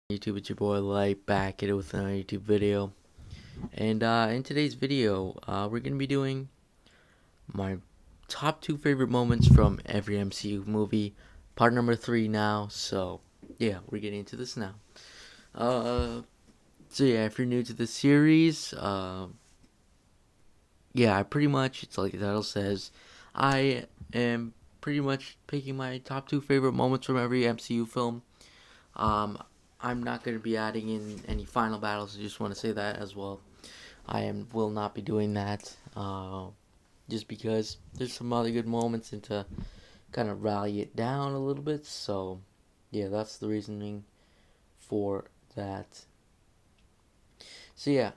YouTube, it's your boy Light back at it with another YouTube video. And in today's video, we're gonna be doing my top 2 favorite moments from every MCU movie, part number 3 now. So yeah, we're getting into this now. So yeah, if you're new to the series, yeah, I pretty much, it's like the title says, I am pretty much picking my top 2 favorite moments from every MCU film. Um, I'm not going to be adding in any final battles. I just want to say that as well. Will not be doing that. Just because there's some other good moments and to kind of rally it down a little bit. So, yeah, that's the reasoning for that. So yeah,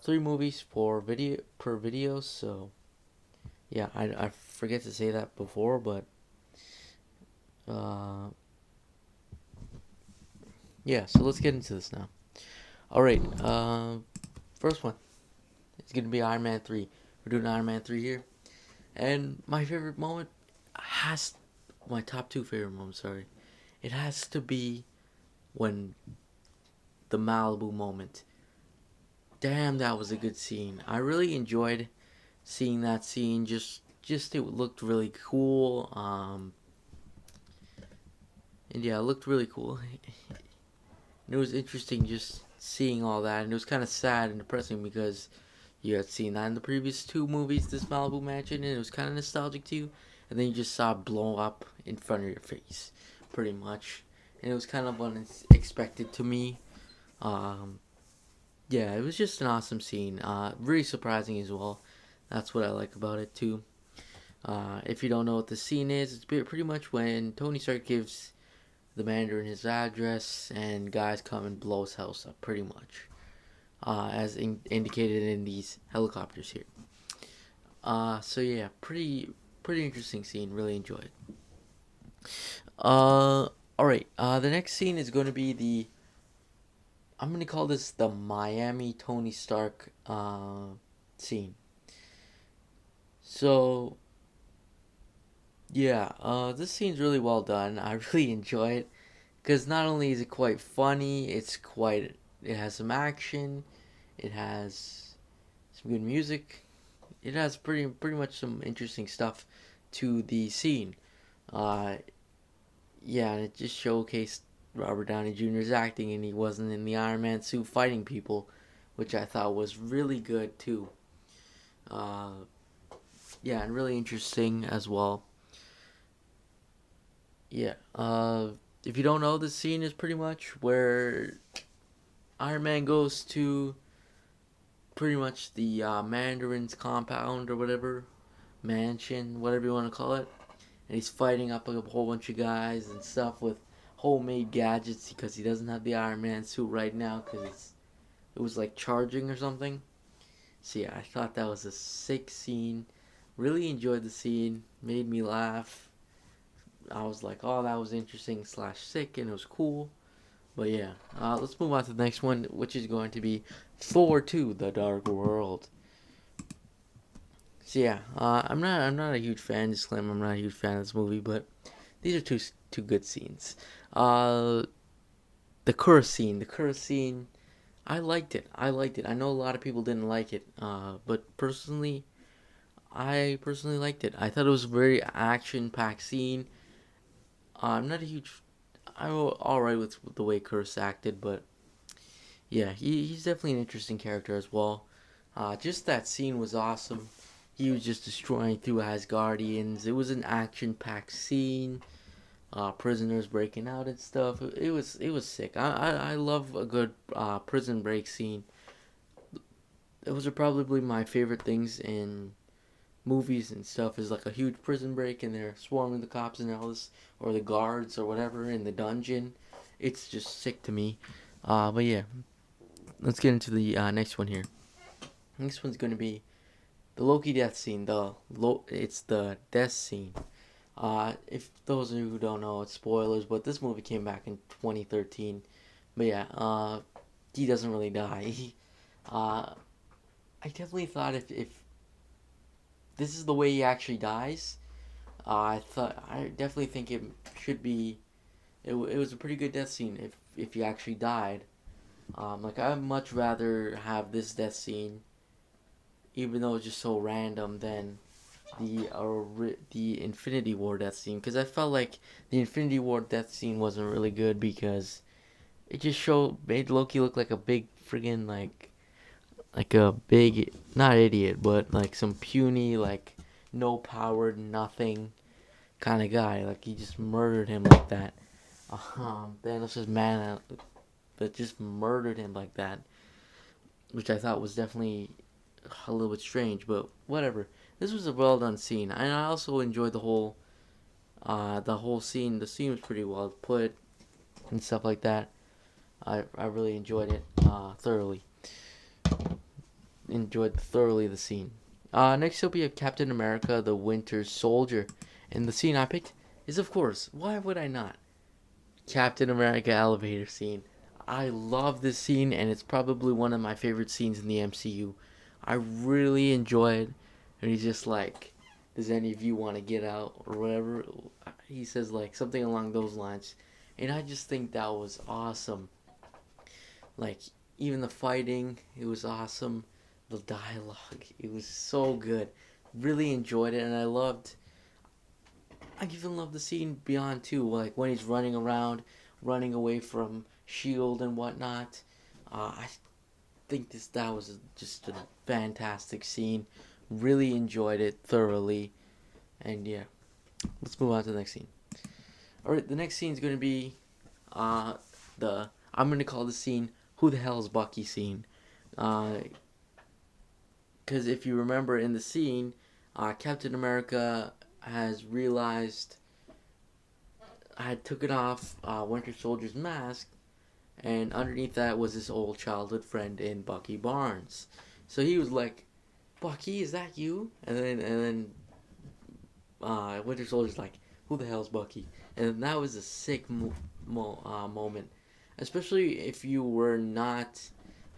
3 movies per video. So yeah, I forget to say that before, but uh, yeah. So let's get into this now. All right. First one. It's gonna be Iron Man 3. We're doing Iron Man 3 here. And my favorite moment has my top 2 favorite moments, sorry. It has to be when the Malibu moment. Damn, that was a good scene. I really enjoyed seeing that scene. Just it looked really cool. And yeah, it looked really cool. And it was interesting just seeing all that, and it was kind of sad and depressing because you had seen that in the previous 2 movies, this Malibu mansion, and it was kind of nostalgic to you. And then you just saw it blow up in front of your face, pretty much. And it was kind of unexpected to me. Um, yeah, it was just an awesome scene. Really surprising as well. That's what I like about it too. If you don't know what the scene is, it's pretty much when Tony Stark gives the Mandarin his address, and guys come and blow his house up, pretty much, as indicated in these helicopters here. So yeah, pretty interesting scene. Really enjoyed. All right. The next scene is going to be the. I'm going to call this the Miami Tony Stark scene. So yeah, this scene's really well done. I really enjoy it because not only is it quite funny, it has some action, it has some good music, it has pretty much some interesting stuff to the scene. Uh, yeah, and it just showcased Robert Downey Jr.'s acting, and he wasn't in the Iron Man suit fighting people, which I thought was really good too. Uh, yeah, and really interesting as well. Yeah. If you don't know, this scene is pretty much where Iron Man goes to pretty much the Mandarin's compound or whatever, mansion, whatever you want to call it, and he's fighting up a whole bunch of guys and stuff with homemade gadgets because he doesn't have the Iron Man suit right now because it was like charging or something. So yeah, I thought that was a sick scene. Really enjoyed the scene. Made me laugh. I was like, oh, that was interesting slash sick, and it was cool. But yeah, let's move on to the next one, which is going to be Thor 2: The Dark World. So yeah, I'm not a huge fan. Disclaimer: I'm not a huge fan of this movie, but these are two good scenes. Uh, the curse scene. I liked it. I liked it. I know a lot of people didn't like it. But personally, I personally liked it. I thought it was a very action-packed scene. I'm not a huge. I'm alright with the way Curse acted, but yeah, he's definitely an interesting character as well. Just that scene was awesome. He was just destroying through Asgardians. It was an action-packed scene. Prisoners breaking out and stuff. It was sick. I love a good prison break scene. Those are probably my favorite things in movies and stuff. Is like a huge prison break and they're swarming the cops and all this, or the guards or whatever in the dungeon. It's just sick to me. But yeah, let's get into the next one here. Next one's gonna be the Loki death scene. It's the death scene. If those of you who don't know, it's spoilers, but this movie came back in 2013. But yeah, he doesn't really die. uh, I definitely thought if this is the way he actually dies, I definitely think it should be. It was a pretty good death scene. If if he actually died. Like I'd much rather have this death scene, even though it's just so random, than the Infinity War death scene, because I felt like the Infinity War death scene wasn't really good because it just made Loki look like a big friggin' like a big, not idiot, but like some puny, like no power, nothing kind of guy. Like he just murdered him like that. Thanos just man that just murdered him like that, which I thought was definitely a little bit strange, but whatever. This was a well done scene, and I also enjoyed the whole scene. The scene was pretty well put and stuff like that. I really enjoyed it thoroughly. Enjoyed thoroughly the scene. Next up we have Captain America: The Winter Soldier, and the scene I picked is, of course, why would I not? Captain America elevator scene. I love this scene, and it's probably one of my favorite scenes in the MCU. I really enjoy it, and he's just like, "Does any of you want to get out?" or whatever. He says like something along those lines, and I just think that was awesome. Like even the fighting, it was awesome. The dialogue, it was so good. Really enjoyed it, and I even love the scene beyond too, like when he's running around, running away from Shield and whatnot. I think that was just a fantastic scene. Really enjoyed it thoroughly, and yeah, let's move on to the next scene. All right, the next scene is going to be uh, the I'm going to call the scene "Who the hell is Bucky" scene. Because if you remember in the scene, Captain America has realized I had taken off Winter Soldier's mask, and underneath that was his old childhood friend in Bucky Barnes. So he was like, "Bucky, is that you?" And then Winter Soldier's like, "Who the hell's Bucky?" And that was a sick moment, especially if you were not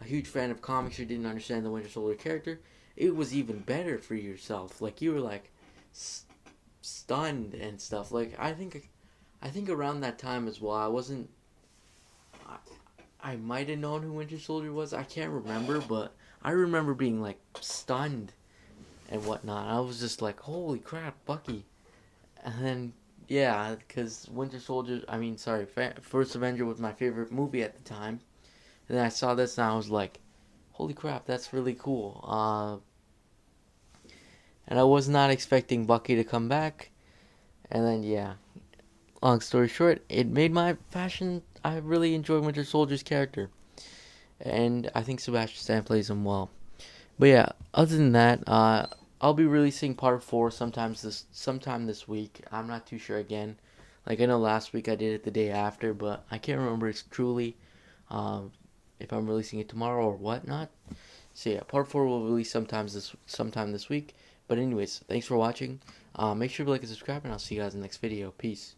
a huge fan of comics or didn't understand the Winter Soldier character. It was even better for yourself. Like you were like stunned and stuff. Like I think around that time as well, I wasn't. I might have known who Winter Soldier was. I can't remember, but I remember being like stunned and whatnot. I was just like, "Holy crap, Bucky!" And then yeah, because Winter Soldier. I mean, sorry, First Avenger was my favorite movie at the time. And then I saw this and I was like, "Holy crap, that's really cool." And I was not expecting Bucky to come back. And then yeah, long story short, it made my fashion. I really enjoy Winter Soldier's character, and I think Sebastian Stan plays him well. But yeah, other than that, I'll be releasing part four sometime this week. I'm not too sure again. Like I know last week I did it the day after, but I can't remember it's truly um, if I'm releasing it tomorrow or whatnot. So yeah, part four will release sometime this week. But anyways, thanks for watching. Make sure to like and subscribe, and I'll see you guys in the next video. Peace.